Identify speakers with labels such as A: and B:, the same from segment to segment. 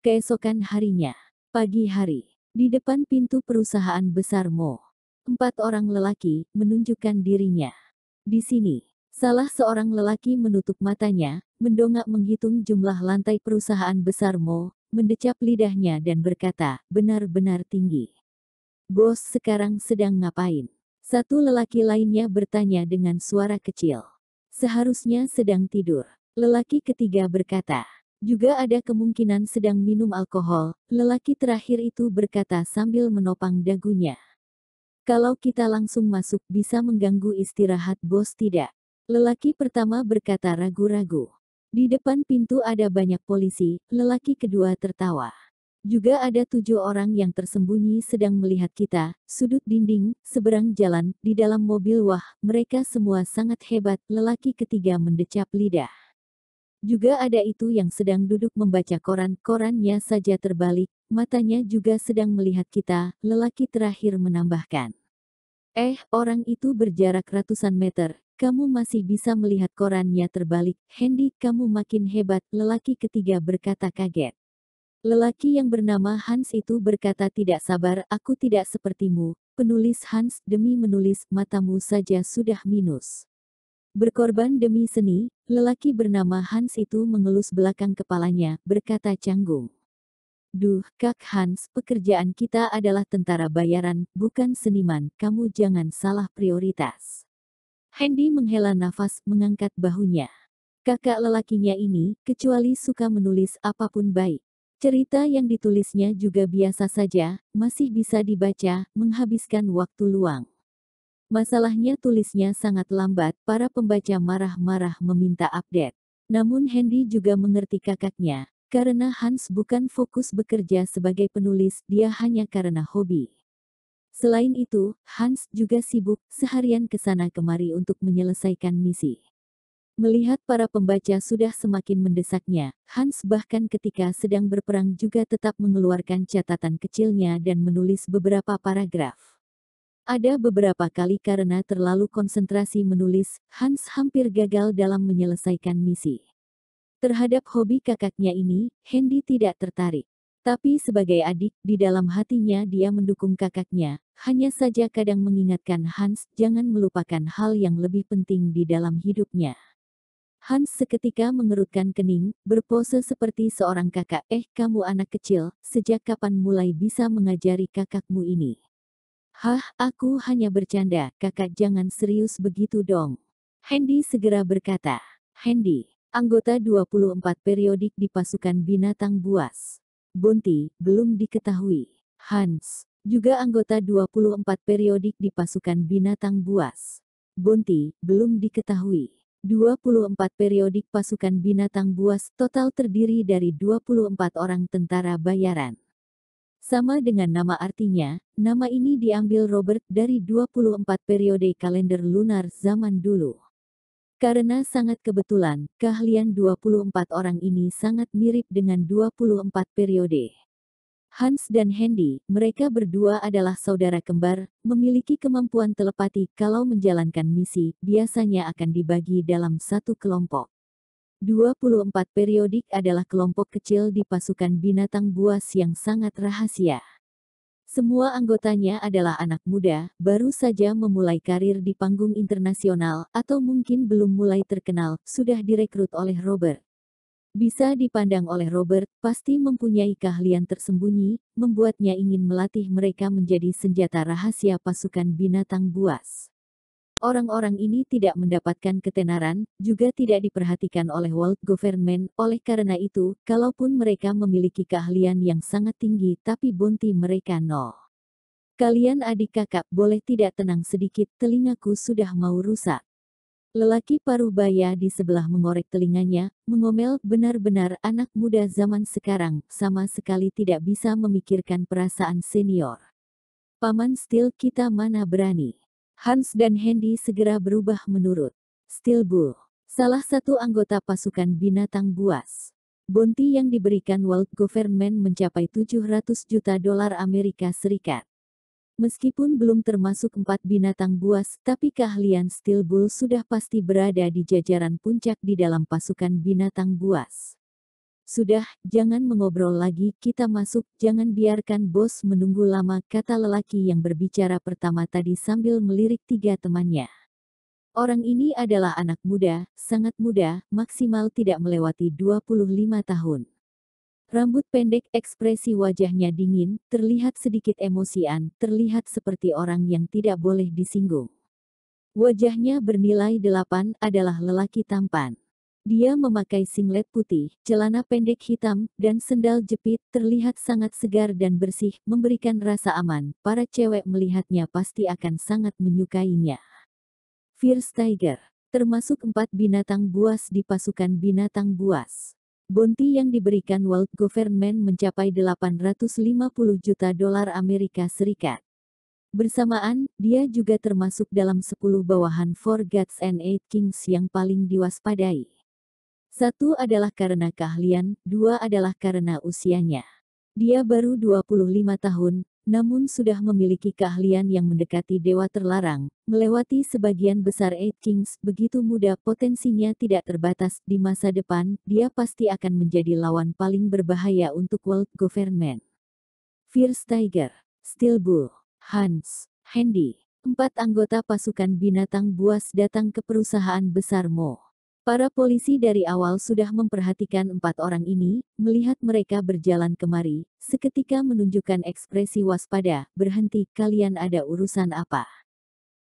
A: Keesokan harinya, pagi hari, di depan pintu perusahaan besar Mo, 4 orang lelaki menunjukkan dirinya. Di sini, salah seorang lelaki menutup matanya, mendongak menghitung jumlah lantai perusahaan besar Mo, mendecap lidahnya dan berkata, benar-benar tinggi. Bos sekarang sedang ngapain? Satu lelaki lainnya bertanya dengan suara kecil. Seharusnya sedang tidur. Lelaki ketiga berkata. Juga ada kemungkinan sedang minum alkohol, lelaki terakhir itu berkata sambil menopang dagunya. Kalau kita langsung masuk bisa mengganggu istirahat bos tidak? Lelaki pertama berkata ragu-ragu. Di depan pintu ada banyak polisi, lelaki kedua tertawa. Juga ada 7 orang yang tersembunyi sedang melihat kita, sudut dinding, seberang jalan, di dalam mobil wah, mereka semua sangat hebat, lelaki ketiga mendecap lidah. Juga ada itu yang sedang duduk membaca koran, korannya saja terbalik, matanya juga sedang melihat kita, lelaki terakhir menambahkan. Orang itu berjarak ratusan meter, kamu masih bisa melihat korannya terbalik, Hendy kamu makin hebat, lelaki ketiga berkata kaget. Lelaki yang bernama Hans itu berkata tidak sabar, aku tidak sepertimu, penulis Hans, demi menulis, matamu saja sudah minus. Berkorban demi seni, lelaki bernama Hans itu mengelus belakang kepalanya, berkata canggung. Duh, Kak Hans, pekerjaan kita adalah tentara bayaran, bukan seniman, kamu jangan salah prioritas. Hendy menghela nafas, mengangkat bahunya. Kakak lelakinya ini, kecuali suka menulis apapun baik. Cerita yang ditulisnya juga biasa saja, masih bisa dibaca, menghabiskan waktu luang. Masalahnya tulisnya sangat lambat, para pembaca marah-marah meminta update. Namun Hendy juga mengerti kakaknya, karena Hans bukan fokus bekerja sebagai penulis, dia hanya karena hobi. Selain itu, Hans juga sibuk, seharian ke sana kemari untuk menyelesaikan misi. Melihat para pembaca sudah semakin mendesaknya, Hans bahkan ketika sedang berperang juga tetap mengeluarkan catatan kecilnya dan menulis beberapa paragraf. Ada beberapa kali karena terlalu konsentrasi menulis, Hans hampir gagal dalam menyelesaikan misi. Terhadap hobi kakaknya ini, Hendy tidak tertarik. Tapi sebagai adik, di dalam hatinya dia mendukung kakaknya, hanya saja kadang mengingatkan Hans jangan melupakan hal yang lebih penting di dalam hidupnya. Hans seketika mengerutkan kening, berpose seperti seorang kakak. Kamu anak kecil, sejak kapan mulai bisa mengajari kakakmu ini? Hah, aku hanya bercanda, kakak jangan serius begitu dong. Hendy segera berkata. Hendy, anggota 24 periodik di pasukan binatang buas. Bonti, belum diketahui. Hans, juga anggota 24 periodik di pasukan binatang buas. Bonti, belum diketahui. 24 periodik pasukan binatang buas total terdiri dari 24 orang tentara bayaran. Sama dengan nama artinya, nama ini diambil Robert dari 24 periode kalender lunar zaman dulu. Karena sangat kebetulan, keahlian 24 orang ini sangat mirip dengan 24 periode. Hans dan Hendy, mereka berdua adalah saudara kembar, memiliki kemampuan telepati kalau menjalankan misi, biasanya akan dibagi dalam satu kelompok. 24 periodik adalah kelompok kecil di pasukan binatang buas yang sangat rahasia. Semua anggotanya adalah anak muda, baru saja memulai karir di panggung internasional, atau mungkin belum mulai terkenal, sudah direkrut oleh Robert. Bisa dipandang oleh Robert, pasti mempunyai keahlian tersembunyi, membuatnya ingin melatih mereka menjadi senjata rahasia pasukan binatang buas. Orang-orang ini tidak mendapatkan ketenaran, juga tidak diperhatikan oleh world government, oleh karena itu, kalaupun mereka memiliki keahlian yang sangat tinggi tapi bonti mereka nol. Kalian adik kakak boleh tidak tenang sedikit, telingaku sudah mau rusak. Lelaki parubaya di sebelah mengorek telinganya, mengomel, benar-benar anak muda zaman sekarang, sama sekali tidak bisa memikirkan perasaan senior. Paman Steel kita mana berani. Hans dan Hendy segera berubah menurut Steel Bull, salah satu anggota pasukan binatang buas. Bounty yang diberikan world government mencapai 700 juta dolar Amerika Serikat. Meskipun belum termasuk 4 binatang buas, tapi keahlian Steel Bull sudah pasti berada di jajaran puncak di dalam pasukan binatang buas. Sudah, jangan mengobrol lagi, kita masuk, jangan biarkan bos menunggu lama, kata lelaki yang berbicara pertama tadi sambil melirik tiga temannya. Orang ini adalah anak muda, sangat muda, maksimal tidak melewati 25 tahun. Rambut pendek, ekspresi wajahnya dingin, terlihat sedikit emosian, terlihat seperti orang yang tidak boleh disinggung. Wajahnya bernilai 8, adalah lelaki tampan. Dia memakai singlet putih, celana pendek hitam, dan sendal jepit, terlihat sangat segar dan bersih, memberikan rasa aman. Para cewek melihatnya pasti akan sangat menyukainya. Fierce Tiger, termasuk 4 binatang buas di pasukan binatang buas. Bounty yang diberikan World Government mencapai 850 juta dolar Amerika Serikat. Bersamaan, dia juga termasuk dalam 10 bawahan Four Gods and Eight Kings yang paling diwaspadai. Satu adalah karena keahlian, dua adalah karena usianya. Dia baru 25 tahun, namun sudah memiliki keahlian yang mendekati dewa terlarang, melewati sebagian besar Eight Kings, begitu muda, potensinya tidak terbatas. Di masa depan, dia pasti akan menjadi lawan paling berbahaya untuk World Government. Fierce Tiger, Steel Bull, Hans, Handy, 4 anggota pasukan binatang buas datang ke perusahaan besar Mo. Para polisi dari awal sudah memperhatikan 4 orang ini, melihat mereka berjalan kemari, seketika menunjukkan ekspresi waspada. Berhenti, kalian ada urusan apa?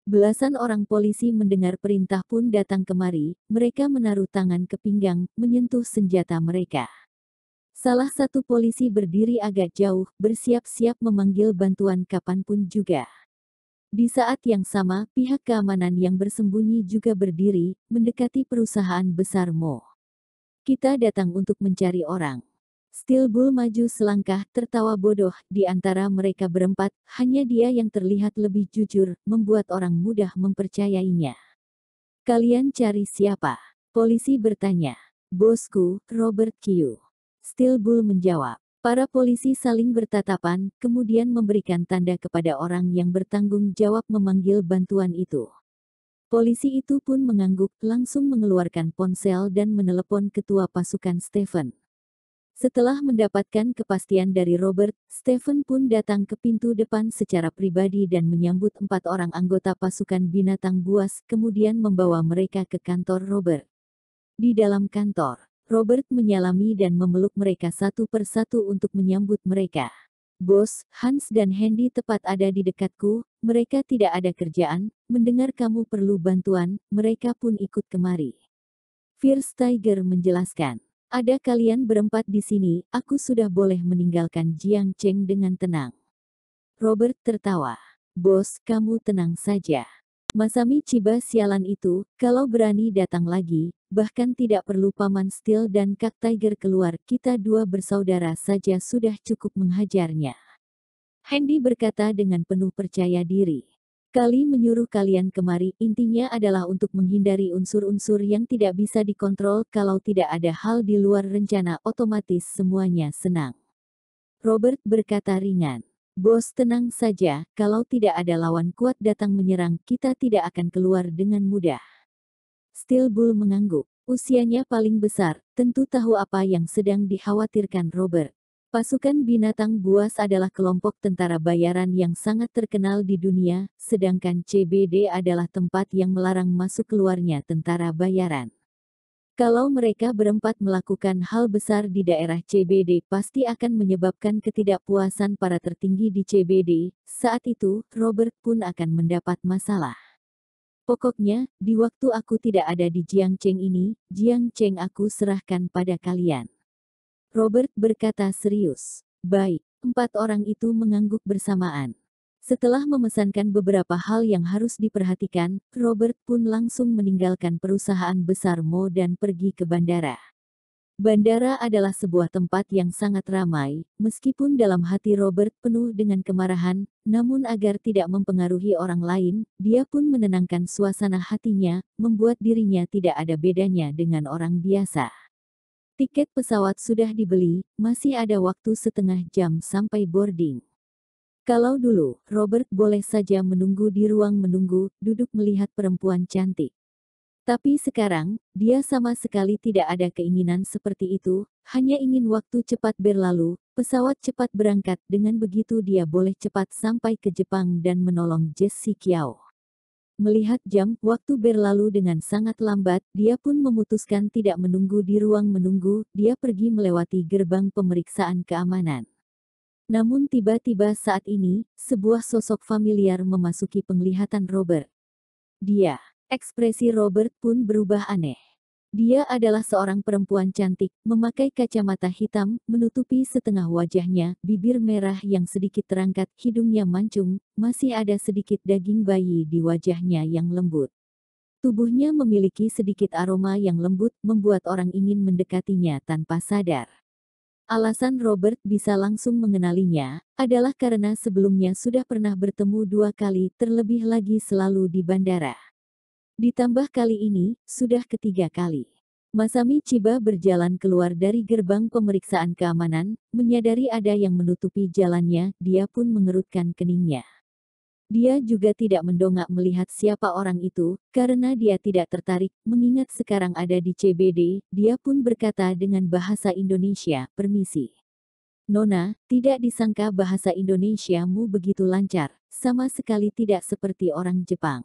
A: Belasan orang polisi mendengar perintah pun datang kemari, mereka menaruh tangan ke pinggang, menyentuh senjata mereka. Salah satu polisi berdiri agak jauh, bersiap-siap memanggil bantuan kapanpun juga. Di saat yang sama, pihak keamanan yang bersembunyi juga berdiri, mendekati perusahaan besar Mo. Kita datang untuk mencari orang. Steel Bull maju selangkah, tertawa bodoh. Di antara mereka berempat, hanya dia yang terlihat lebih jujur, membuat orang mudah mempercayainya. Kalian cari siapa? Polisi bertanya. Bosku, Robert Q. Steel Bull menjawab. Para polisi saling bertatapan, kemudian memberikan tanda kepada orang yang bertanggung jawab memanggil bantuan itu. Polisi itu pun mengangguk, langsung mengeluarkan ponsel dan menelepon ketua pasukan Stephen. Setelah mendapatkan kepastian dari Robert, Stephen pun datang ke pintu depan secara pribadi dan menyambut 4 orang anggota pasukan binatang buas, kemudian membawa mereka ke kantor Robert. Di dalam kantor, Robert menyalami dan memeluk mereka satu persatu untuk menyambut mereka. Bos, Hans dan Handy tepat ada di dekatku, mereka tidak ada kerjaan, mendengar kamu perlu bantuan, mereka pun ikut kemari. Fierce Tiger menjelaskan. Ada kalian berempat di sini, aku sudah boleh meninggalkan Jiang Cheng dengan tenang. Robert tertawa. Bos, kamu tenang saja. Masami Chiba sialan itu, kalau berani datang lagi, bahkan tidak perlu Paman Steel dan Kak Tiger keluar, kita dua bersaudara saja sudah cukup menghajarnya. Handy berkata dengan penuh percaya diri. Kali menyuruh kalian kemari, intinya adalah untuk menghindari unsur-unsur yang tidak bisa dikontrol. Kalau tidak ada hal di luar rencana, otomatis semuanya senang. Robert berkata ringan. Bos tenang saja, kalau tidak ada lawan kuat datang menyerang, kita tidak akan keluar dengan mudah. Steel Bull mengangguk. Usianya paling besar, tentu tahu apa yang sedang dikhawatirkan Robert. Pasukan binatang buas adalah kelompok tentara bayaran yang sangat terkenal di dunia, sedangkan CBD adalah tempat yang melarang masuk keluarnya tentara bayaran. Kalau mereka berempat melakukan hal besar di daerah CBD pasti akan menyebabkan ketidakpuasan para tertinggi di CBD, saat itu, Robert pun akan mendapat masalah. Pokoknya, di waktu aku tidak ada di Jiang Cheng ini, Jiang Cheng aku serahkan pada kalian. Robert berkata serius. Baik, 4 orang itu mengangguk bersamaan. Setelah memesankan beberapa hal yang harus diperhatikan, Robert pun langsung meninggalkan perusahaan besar Mo dan pergi ke bandara. Bandara adalah sebuah tempat yang sangat ramai, meskipun dalam hati Robert penuh dengan kemarahan, namun agar tidak mempengaruhi orang lain, dia pun menenangkan suasana hatinya, membuat dirinya tidak ada bedanya dengan orang biasa. Tiket pesawat sudah dibeli, masih ada waktu setengah jam sampai boarding. Kalau dulu, Robert boleh saja menunggu di ruang menunggu, duduk melihat perempuan cantik. Tapi sekarang, dia sama sekali tidak ada keinginan seperti itu, hanya ingin waktu cepat berlalu, pesawat cepat berangkat, dengan begitu dia boleh cepat sampai ke Jepang dan menolong Jessie Kiao. Melihat jam, waktu berlalu dengan sangat lambat, dia pun memutuskan tidak menunggu di ruang menunggu, dia pergi melewati gerbang pemeriksaan keamanan. Namun tiba-tiba saat ini, sebuah sosok familiar memasuki penglihatan Robert. Ekspresi Robert pun berubah aneh. Dia adalah seorang perempuan cantik, memakai kacamata hitam, menutupi setengah wajahnya, bibir merah yang sedikit terangkat, hidungnya mancung, masih ada sedikit daging bayi di wajahnya yang lembut. Tubuhnya memiliki sedikit aroma yang lembut, membuat orang ingin mendekatinya tanpa sadar. Alasan Robert bisa langsung mengenalinya, adalah karena sebelumnya sudah pernah bertemu 2 kali, terlebih lagi selalu di bandara. Ditambah kali ini, sudah ketiga kali. Masami Chiba berjalan keluar dari gerbang pemeriksaan keamanan, menyadari ada yang menutupi jalannya, dia pun mengerutkan keningnya. Dia juga tidak mendongak melihat siapa orang itu, karena dia tidak tertarik, mengingat sekarang ada di CBD, dia pun berkata dengan bahasa Indonesia, "Permisi. Nona, tidak disangka bahasa Indonesiamu begitu lancar, sama sekali tidak seperti orang Jepang."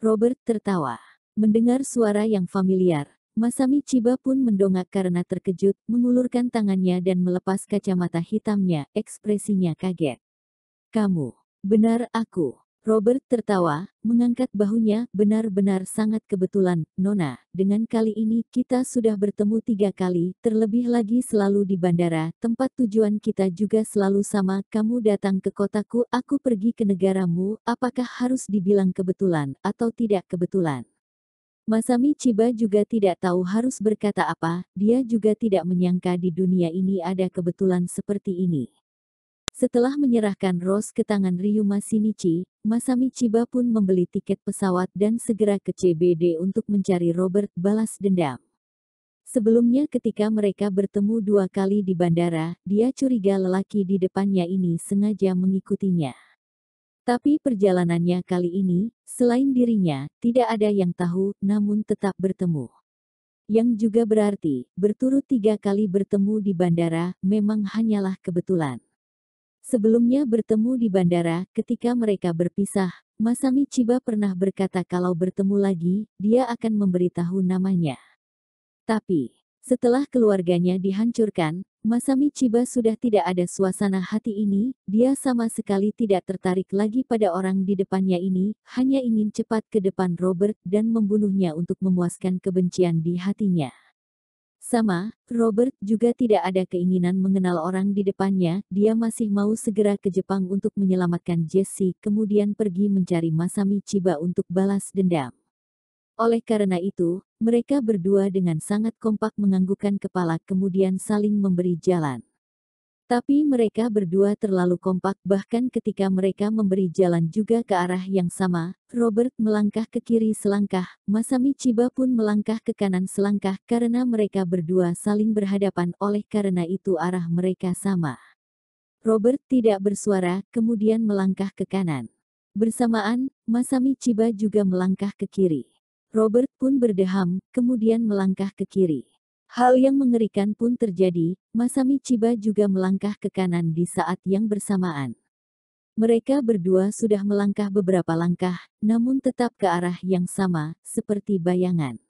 A: Robert tertawa. Mendengar suara yang familiar, Masami Chiba pun mendongak karena terkejut, mengulurkan tangannya dan melepas kacamata hitamnya, ekspresinya kaget. "Kamu, benar aku." Robert tertawa, mengangkat bahunya, "Benar-benar sangat kebetulan, Nona, dengan kali ini kita sudah bertemu 3 kali, terlebih lagi selalu di bandara, tempat tujuan kita juga selalu sama, kamu datang ke kotaku, aku pergi ke negaramu, apakah harus dibilang kebetulan, atau tidak kebetulan?" Masami Chiba juga tidak tahu harus berkata apa, dia juga tidak menyangka di dunia ini ada kebetulan seperti ini. Setelah menyerahkan Rose ke tangan Ryuma Shinichi, Masami Chiba pun membeli tiket pesawat dan segera ke CBD untuk mencari Robert balas dendam. Sebelumnya ketika mereka bertemu 2 kali di bandara, dia curiga lelaki di depannya ini sengaja mengikutinya. Tapi perjalanannya kali ini, selain dirinya, tidak ada yang tahu, namun tetap bertemu. Yang juga berarti, berturut 3 kali bertemu di bandara, memang hanyalah kebetulan. Sebelumnya bertemu di bandara, ketika mereka berpisah, Masami Chiba pernah berkata kalau bertemu lagi, dia akan memberitahu namanya. Tapi, setelah keluarganya dihancurkan, Masami Chiba sudah tidak ada suasana hati ini, dia sama sekali tidak tertarik lagi pada orang di depannya ini, hanya ingin cepat ke depan Robert dan membunuhnya untuk memuaskan kebencian di hatinya. Sama, Robert juga tidak ada keinginan mengenal orang di depannya, dia masih mau segera ke Jepang untuk menyelamatkan Jessie, kemudian pergi mencari Masami Chiba untuk balas dendam. Oleh karena itu, mereka berdua dengan sangat kompak menganggukkan kepala kemudian saling memberi jalan. Tapi mereka berdua terlalu kompak bahkan ketika mereka memberi jalan juga ke arah yang sama, Robert melangkah ke kiri selangkah, Masami Chiba pun melangkah ke kanan selangkah karena mereka berdua saling berhadapan oleh karena itu arah mereka sama. Robert tidak bersuara, kemudian melangkah ke kanan. Bersamaan, Masami Chiba juga melangkah ke kiri. Robert pun berdeham, kemudian melangkah ke kiri. Hal yang mengerikan pun terjadi, Masami Chiba juga melangkah ke kanan di saat yang bersamaan. Mereka berdua sudah melangkah beberapa langkah, namun tetap ke arah yang sama, seperti bayangan.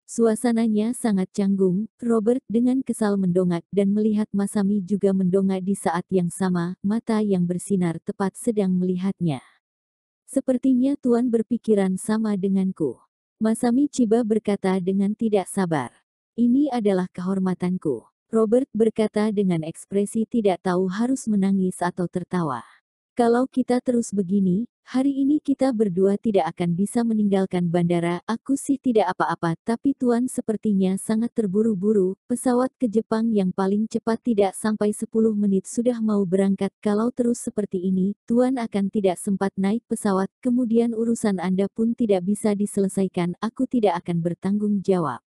A: Suasananya sangat canggung, Robert dengan kesal mendongak dan melihat Masami juga mendongak di saat yang sama, mata yang bersinar tepat sedang melihatnya. "Sepertinya Tuan berpikiran sama denganku." Masami Chiba berkata dengan tidak sabar. "Ini adalah kehormatanku." Robert berkata dengan ekspresi tidak tahu harus menangis atau tertawa. "Kalau kita terus begini, hari ini kita berdua tidak akan bisa meninggalkan bandara. Aku sih tidak apa-apa, tapi Tuan sepertinya sangat terburu-buru. Pesawat ke Jepang yang paling cepat tidak sampai 10 menit sudah mau berangkat. Kalau terus seperti ini, Tuan akan tidak sempat naik pesawat, kemudian urusan Anda pun tidak bisa diselesaikan. Aku tidak akan bertanggung jawab."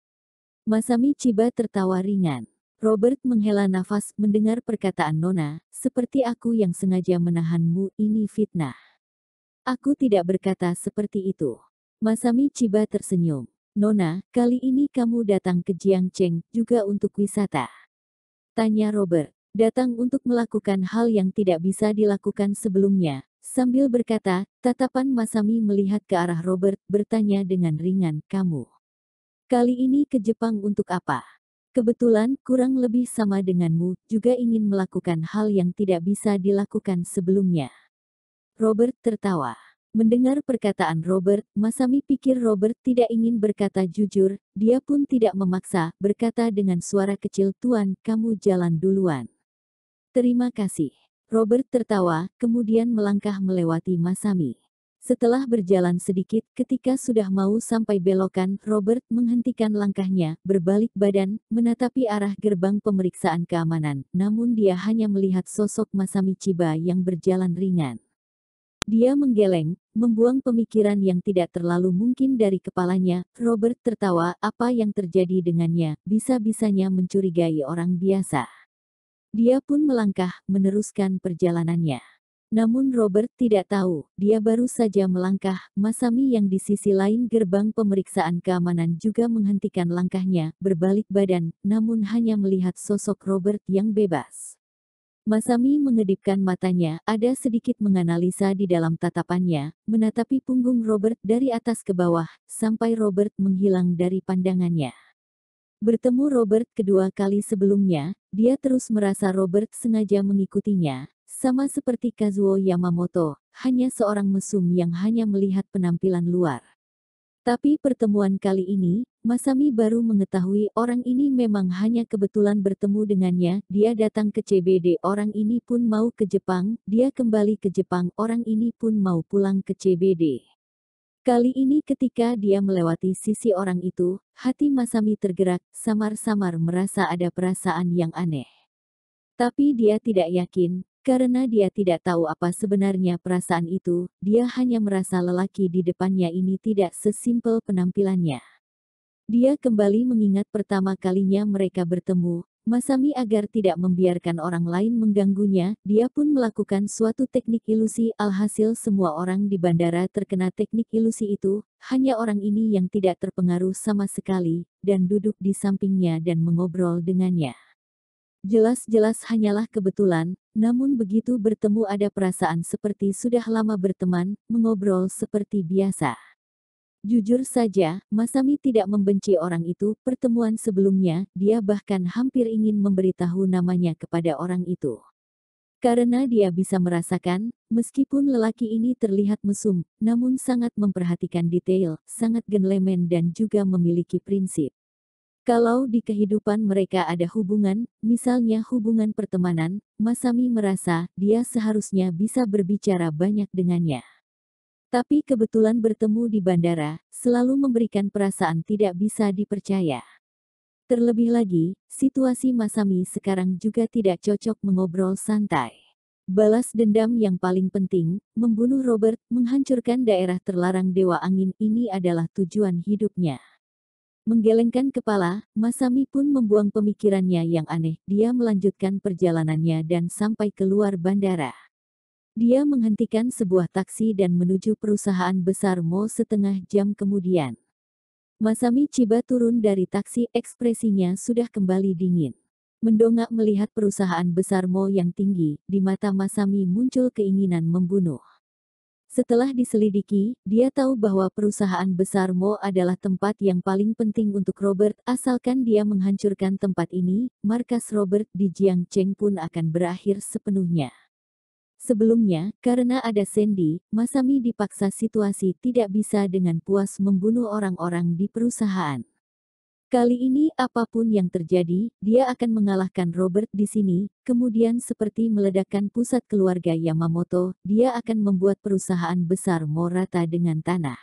A: Masami Chiba tertawa ringan. Robert menghela nafas mendengar perkataan Nona, "Seperti aku yang sengaja menahanmu, ini fitnah." "Aku tidak berkata seperti itu." Masami Chiba tersenyum. Nona, kali ini kamu datang ke Jiangcheng juga untuk wisata? Tanya Robert. Datang untuk melakukan hal yang tidak bisa dilakukan sebelumnya. Sambil berkata, tatapan Masami melihat ke arah Robert, bertanya dengan ringan, kamu kali ini ke Jepang untuk apa? Kebetulan, kurang lebih sama denganmu, juga ingin melakukan hal yang tidak bisa dilakukan sebelumnya. Robert tertawa. Mendengar perkataan Robert, Masami pikir Robert tidak ingin berkata jujur, dia pun tidak memaksa, berkata dengan suara kecil, Tuan, kamu jalan duluan. Terima kasih. Robert tertawa, kemudian melangkah melewati Masami. Setelah berjalan sedikit, ketika sudah mau sampai belokan, Robert menghentikan langkahnya, berbalik badan, menatapi arah gerbang pemeriksaan keamanan, namun dia hanya melihat sosok Masami Chiba yang berjalan ringan. Dia menggeleng, membuang pemikiran yang tidak terlalu mungkin dari kepalanya. Robert tertawa, apa yang terjadi dengannya, bisa-bisanya mencurigai orang biasa. Dia pun melangkah, meneruskan perjalanannya. Namun Robert tidak tahu, dia baru saja melangkah, Masami yang di sisi lain gerbang pemeriksaan keamanan juga menghentikan langkahnya, berbalik badan, namun hanya melihat sosok Robert yang bebas. Masami mengedipkan matanya, ada sedikit menganalisa di dalam tatapannya, menatapi punggung Robert dari atas ke bawah, sampai Robert menghilang dari pandangannya. Bertemu Robert kedua kali sebelumnya, dia terus merasa Robert sengaja mengikutinya, sama seperti Kazuo Yamamoto, hanya seorang mesum yang hanya melihat penampilan luar. Tapi pertemuan kali ini, Masami baru mengetahui orang ini memang hanya kebetulan bertemu dengannya, dia datang ke CBD, orang ini pun mau ke Jepang, dia kembali ke Jepang, orang ini pun mau pulang ke CBD. Kali ini ketika dia melewati sisi orang itu, hati Masami tergerak, samar-samar merasa ada perasaan yang aneh. Tapi dia tidak yakin, karena dia tidak tahu apa sebenarnya perasaan itu, dia hanya merasa lelaki di depannya ini tidak sesimpel penampilannya. Dia kembali mengingat pertama kalinya mereka bertemu, Masami agar tidak membiarkan orang lain mengganggunya, dia pun melakukan suatu teknik ilusi, alhasil semua orang di bandara terkena teknik ilusi itu, hanya orang ini yang tidak terpengaruh sama sekali, dan duduk di sampingnya dan mengobrol dengannya. Jelas-jelas hanyalah kebetulan, namun begitu bertemu ada perasaan seperti sudah lama berteman, mengobrol seperti biasa. Jujur saja, Masami tidak membenci orang itu, pertemuan sebelumnya, dia bahkan hampir ingin memberitahu namanya kepada orang itu. Karena dia bisa merasakan, meskipun lelaki ini terlihat mesum, namun sangat memperhatikan detail, sangat gentleman dan juga memiliki prinsip. Kalau di kehidupan mereka ada hubungan, misalnya hubungan pertemanan, Masami merasa dia seharusnya bisa berbicara banyak dengannya. Tapi kebetulan bertemu di bandara, selalu memberikan perasaan tidak bisa dipercaya. Terlebih lagi, situasi Masami sekarang juga tidak cocok mengobrol santai. Balas dendam yang paling penting, membunuh Robert, menghancurkan daerah terlarang Dewa Angin ini adalah tujuan hidupnya. Menggelengkan kepala, Masami pun membuang pemikirannya yang aneh, dia melanjutkan perjalanannya dan sampai keluar bandara. Dia menghentikan sebuah taksi dan menuju perusahaan besar Mo setengah jam kemudian. Masami Chiba turun dari taksi, ekspresinya sudah kembali dingin. Mendongak melihat perusahaan besar Mo yang tinggi, di mata Masami muncul keinginan membunuh. Setelah diselidiki, dia tahu bahwa perusahaan besar Mo adalah tempat yang paling penting untuk Robert, asalkan dia menghancurkan tempat ini, markas Robert di Jiangcheng pun akan berakhir sepenuhnya. Sebelumnya, karena ada Sandy, Masami dipaksa situasi tidak bisa dengan puas membunuh orang-orang di perusahaan. Kali ini apapun yang terjadi, dia akan mengalahkan Robert di sini, kemudian seperti meledakkan pusat keluarga Yamamoto, dia akan membuat perusahaan besar Mo rata dengan tanah.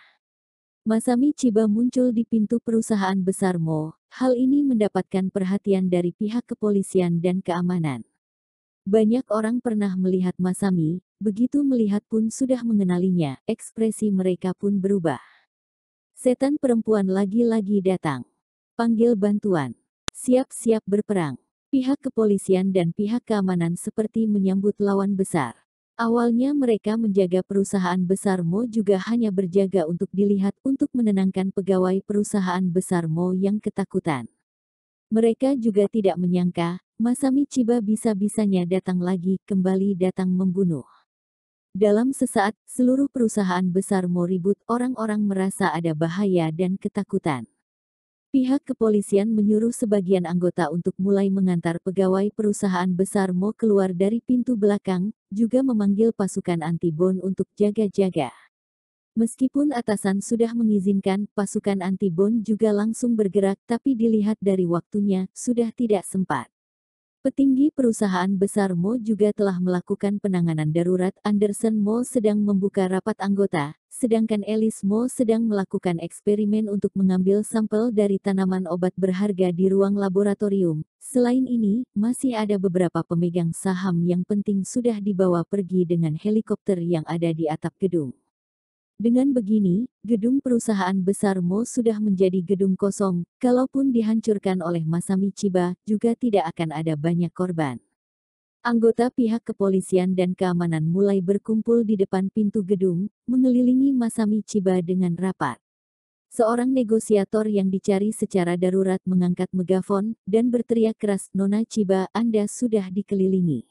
A: Masami Chiba muncul di pintu perusahaan besar Mo, hal ini mendapatkan perhatian dari pihak kepolisian dan keamanan. Banyak orang pernah melihat Masami, begitu melihat pun sudah mengenalinya, ekspresi mereka pun berubah. Setan perempuan lagi-lagi datang. Panggil bantuan. Siap-siap berperang. Pihak kepolisian dan pihak keamanan seperti menyambut lawan besar. Awalnya mereka menjaga perusahaan besar Mo juga hanya berjaga untuk dilihat untuk menenangkan pegawai perusahaan besar Mo yang ketakutan. Mereka juga tidak menyangka, Masami Chiba bisa-bisanya datang lagi, kembali datang membunuh. Dalam sesaat, seluruh perusahaan besar Mo ribut, orang-orang merasa ada bahaya dan ketakutan. Pihak kepolisian menyuruh sebagian anggota untuk mulai mengantar pegawai perusahaan besar Mo keluar dari pintu belakang, juga memanggil pasukan anti-bom untuk jaga-jaga. Meskipun atasan sudah mengizinkan, pasukan anti-bom juga langsung bergerak tapi dilihat dari waktunya, sudah tidak sempat. Petinggi perusahaan besar Mo juga telah melakukan penanganan darurat. Anderson Mo sedang membuka rapat anggota, sedangkan Alice Mo sedang melakukan eksperimen untuk mengambil sampel dari tanaman obat berharga di ruang laboratorium. Selain ini, masih ada beberapa pemegang saham yang penting sudah dibawa pergi dengan helikopter yang ada di atap gedung. Dengan begini, gedung perusahaan besar Mo sudah menjadi gedung kosong, kalaupun dihancurkan oleh Masami Chiba, juga tidak akan ada banyak korban. Anggota pihak kepolisian dan keamanan mulai berkumpul di depan pintu gedung, mengelilingi Masami Chiba dengan rapat. Seorang negosiator yang dicari secara darurat mengangkat megafon, dan berteriak keras, "Nona Chiba, Anda sudah dikelilingi.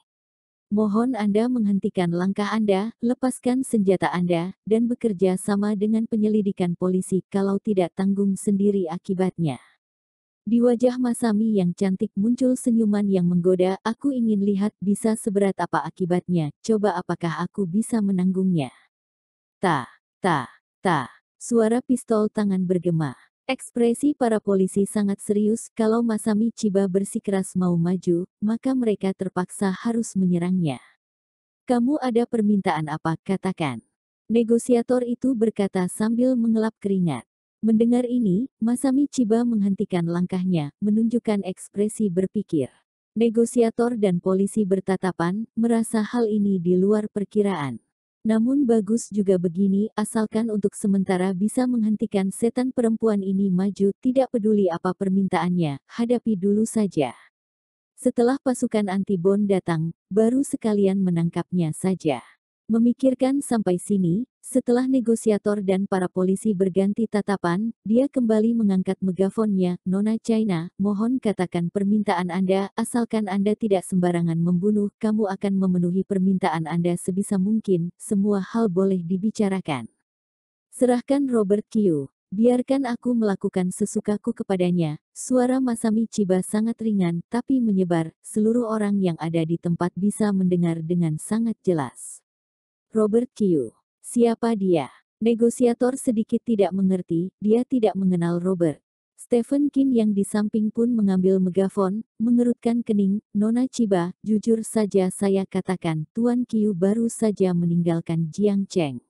A: Mohon Anda menghentikan langkah Anda, lepaskan senjata Anda, dan bekerja sama dengan penyelidikan polisi kalau tidak tanggung sendiri akibatnya." Di wajah Masami yang cantik muncul senyuman yang menggoda, "Aku ingin lihat bisa seberat apa akibatnya, coba apakah aku bisa menanggungnya." Ta, ta, ta. Suara pistol tangan bergema. Ekspresi para polisi sangat serius. Kalau Masami Chiba bersikeras mau maju, maka mereka terpaksa harus menyerangnya. "Kamu ada permintaan apa? Katakan." Negosiator itu berkata sambil mengelap keringat. Mendengar ini, Masami Chiba menghentikan langkahnya, menunjukkan ekspresi berpikir. Negosiator dan polisi bertatapan, merasa hal ini di luar perkiraan. Namun bagus juga begini, asalkan untuk sementara bisa menghentikan setan perempuan ini maju, tidak peduli apa permintaannya, hadapi dulu saja. Setelah pasukan anti-bom datang, baru sekalian menangkapnya saja. Memikirkan sampai sini, setelah negosiator dan para polisi berganti tatapan, dia kembali mengangkat megafonnya, "Nona China, mohon katakan permintaan Anda, asalkan Anda tidak sembarangan membunuh, kamu akan memenuhi permintaan Anda sebisa mungkin, semua hal boleh dibicarakan. Serahkan Robert Kyu. Biarkan aku melakukan sesukaku kepadanya." Suara Masami Chiba sangat ringan, tapi menyebar, seluruh orang yang ada di tempat bisa mendengar dengan sangat jelas. Robert Kyu. Siapa dia? Negosiator sedikit tidak mengerti, dia tidak mengenal Robert. Stephen Kin yang di samping pun mengambil megafon, mengerutkan kening, "Nona Chiba, jujur saja saya katakan, Tuan Kyu baru saja meninggalkan Jiang Cheng."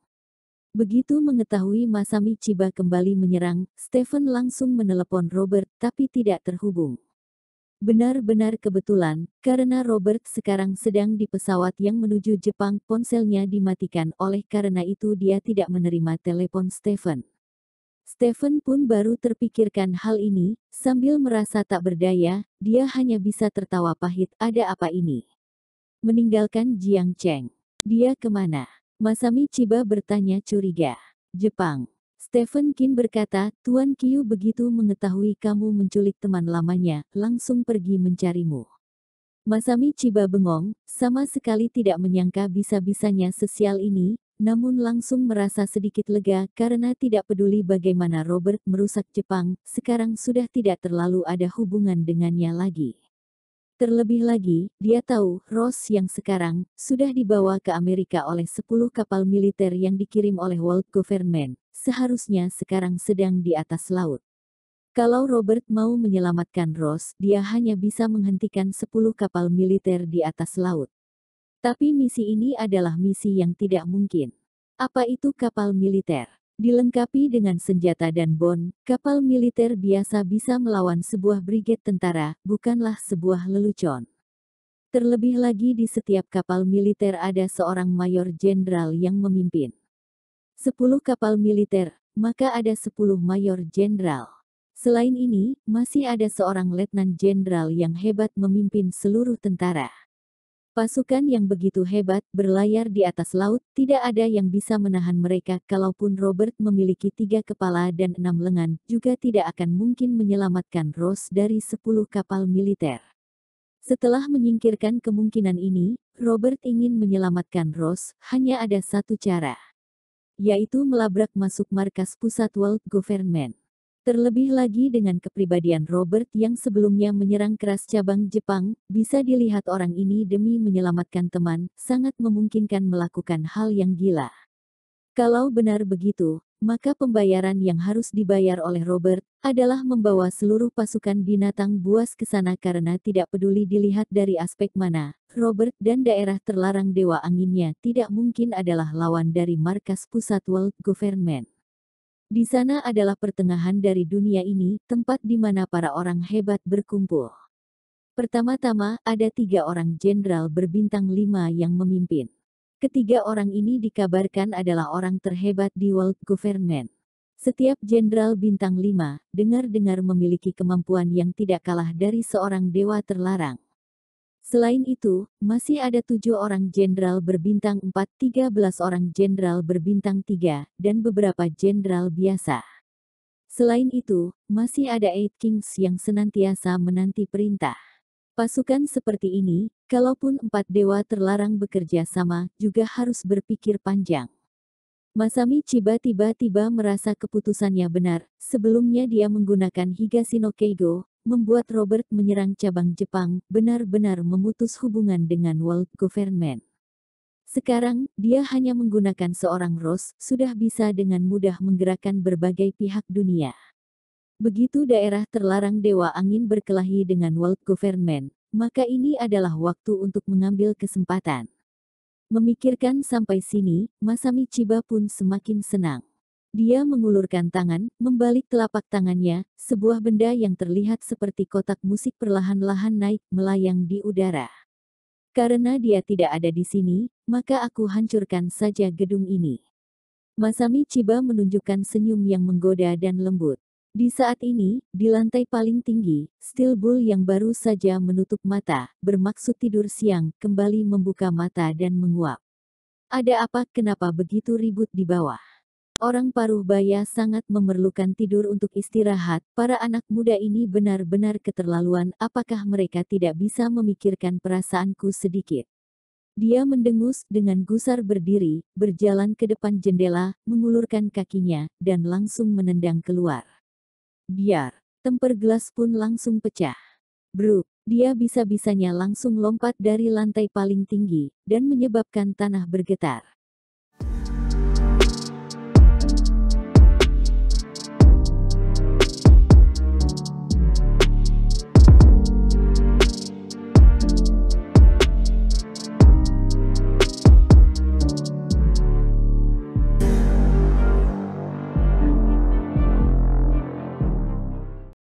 A: Begitu mengetahui Masami Chiba kembali menyerang, Stephen langsung menelepon Robert, tapi tidak terhubung. Benar-benar kebetulan, karena Robert sekarang sedang di pesawat yang menuju Jepang, ponselnya dimatikan, oleh karena itu dia tidak menerima telepon Stephen. Stephen pun baru terpikirkan hal ini, sambil merasa tak berdaya, dia hanya bisa tertawa pahit, ada apa ini? Meninggalkan Jiang Cheng. Dia kemana? Masami Chiba bertanya curiga. Jepang. Stephen Kin berkata, "Tuan Kyu begitu mengetahui kamu menculik teman lamanya, langsung pergi mencarimu." Masami Chiba bengong, sama sekali tidak menyangka bisa-bisanya sesial ini, namun langsung merasa sedikit lega karena tidak peduli bagaimana Robert merusak Jepang, sekarang sudah tidak terlalu ada hubungan dengannya lagi. Terlebih lagi, dia tahu, Ross yang sekarang, sudah dibawa ke Amerika oleh 10 kapal militer yang dikirim oleh World Government, seharusnya sekarang sedang di atas laut. Kalau Robert mau menyelamatkan Ross, dia hanya bisa menghentikan 10 kapal militer di atas laut. Tapi misi ini adalah misi yang tidak mungkin. Apa itu kapal militer? Dilengkapi dengan senjata dan bom, kapal militer biasa bisa melawan sebuah brigade tentara, bukanlah sebuah lelucon. Terlebih lagi di setiap kapal militer ada seorang mayor jenderal yang memimpin. 10 kapal militer, maka ada 10 mayor jenderal. Selain ini, masih ada seorang letnan jenderal yang hebat memimpin seluruh tentara. Pasukan yang begitu hebat berlayar di atas laut, tidak ada yang bisa menahan mereka. Kalaupun Robert memiliki 3 kepala dan 6 lengan, juga tidak akan mungkin menyelamatkan Ross dari 10 kapal militer. Setelah menyingkirkan kemungkinan ini, Robert ingin menyelamatkan Ross, hanya ada satu cara, yaitu melabrak masuk markas pusat World Government. Terlebih lagi dengan kepribadian Robert yang sebelumnya menyerang keras cabang Jepang, bisa dilihat orang ini demi menyelamatkan teman, sangat memungkinkan melakukan hal yang gila. Kalau benar begitu, maka pembayaran yang harus dibayar oleh Robert adalah membawa seluruh pasukan binatang buas ke sana karena tidak peduli dilihat dari aspek mana. Robert dan daerah terlarang Dewa Anginnya tidak mungkin adalah lawan dari markas pusat World Government. Di sana adalah pertengahan dari dunia ini, tempat di mana para orang hebat berkumpul. Pertama-tama, ada 3 orang jenderal berbintang 5 yang memimpin. Ketiga orang ini dikabarkan adalah orang terhebat di World Government. Setiap jenderal bintang 5, dengar-dengar memiliki kemampuan yang tidak kalah dari seorang dewa terlarang. Selain itu, masih ada 7 orang jenderal berbintang 4, 13 orang jenderal berbintang 3, dan beberapa jenderal biasa. Selain itu, masih ada Eight Kings yang senantiasa menanti perintah. Pasukan seperti ini, kalaupun 4 dewa terlarang bekerja sama, juga harus berpikir panjang. Masami Chiba tiba-tiba merasa keputusannya benar. Sebelumnya dia menggunakan Higashi no Keigo, membuat Robert menyerang cabang Jepang, benar-benar memutus hubungan dengan World Government. Sekarang, dia hanya menggunakan seorang Ross, sudah bisa dengan mudah menggerakkan berbagai pihak dunia. Begitu daerah terlarang Dewa Angin berkelahi dengan World Government, maka ini adalah waktu untuk mengambil kesempatan. Memikirkan sampai sini, Masami Chiba pun semakin senang. Dia mengulurkan tangan, membalik telapak tangannya, sebuah benda yang terlihat seperti kotak musik perlahan-lahan naik, melayang di udara. Karena dia tidak ada di sini, maka aku hancurkan saja gedung ini. Masami Chiba menunjukkan senyum yang menggoda dan lembut. Di saat ini, di lantai paling tinggi, Steel Bull yang baru saja menutup mata, bermaksud tidur siang, kembali membuka mata dan menguap. Ada apa? Kenapa begitu ribut di bawah? Orang paruh baya sangat memerlukan tidur untuk istirahat. Para anak muda ini benar-benar keterlaluan. Apakah mereka tidak bisa memikirkan perasaanku sedikit? Dia mendengus dengan gusar berdiri, berjalan ke depan jendela, mengulurkan kakinya, dan langsung menendang keluar. Biar, temper gelas pun langsung pecah. Bruk, dia bisa-bisanya langsung lompat dari lantai paling tinggi, dan menyebabkan tanah bergetar.